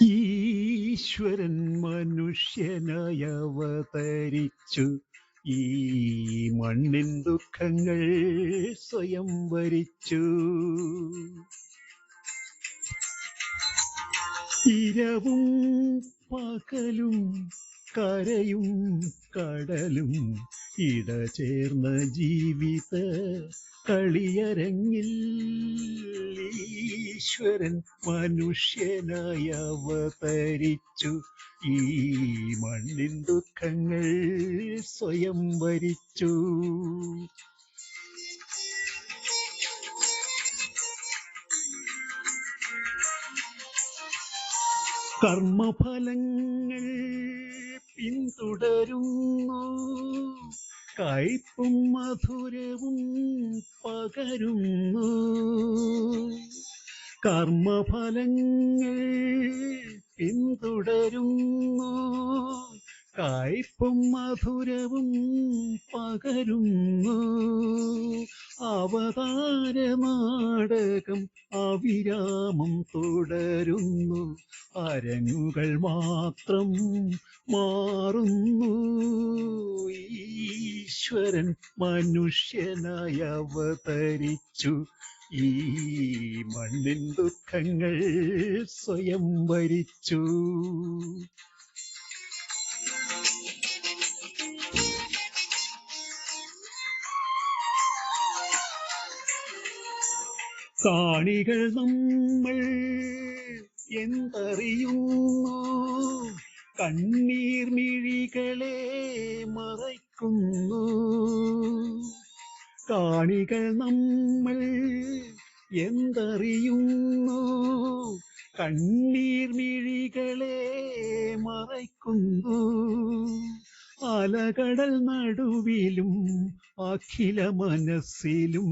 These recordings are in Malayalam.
ഈശ്വരൻ മനുഷ്യനായി അവതരിച്ചു. ഈ മണ്ണിൻ ദുഃഖങ്ങൾ സ്വയം വരിച്ചു. ഇരവും പകലും കരയും കടലും ഇടചേർന്ന ജീവിത കളിയരങ്ങിൽ ഈശ്വരൻ മനുഷ്യനായി അവതരിച്ചു. ഈ മണ്ണിൻ ദുഃഖങ്ങൾ സ്വയം വരിച്ചു. കർമ്മഫലങ്ങൾ പിന്തുടരുന്നു, കയ്പും മധുരവും പകരുന്നു. കർമ്മഫലങ്ങൾ പിന്തുടരുന്നു, കയ്പും മധുരവും പകരുന്നു. അവതാര നാടകം അവിരാമം തുടരുന്നു. അരങ്ങുകൾ മാത്രം മാറുന്നു. ഈശ്വരൻ മനുഷ്യനായി അവതരിച്ചു. ഈ മണ്ണിൻ ദുഃഖങ്ങൾ സ്വയം വരിച്ചു. കാണികൾ നമ്മൾ എന്തറിയുന്നു, കണ്ണീർ മിഴികളെ മറയ്ക്കുന്നു. കാണികൾ നമ്മൾ എന്തറിയുന്നു, കണ്ണീർ മിഴികളെ മറയ്ക്കുന്നു. അലകടൽ നടുവിലും അഖില മനസ്സിലും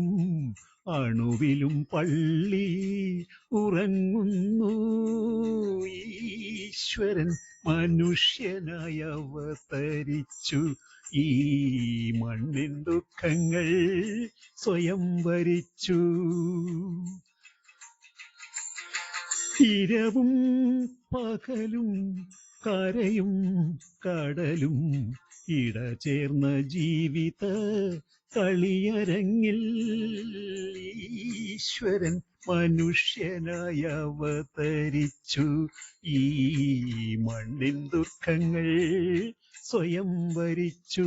അണുവിലും പള്ളി ഉറങ്ങുന്നു. ഈശ്വരൻ മനുഷ്യനായി അവതരിച്ചു. ഈ മണ്ണിൻ ദുഃഖങ്ങൾ സ്വയം വരിച്ചു. ഇരവും പകലും കരയും കടലും ഇടചേർന്ന ജീവിത കളിയരങ്ങിൽ ഈശ്വരൻ മനുഷ്യനായി അവതരിച്ചു. ഈ മണ്ണിൻ ദുഃഖങ്ങൾ സ്വയം വരിച്ചു.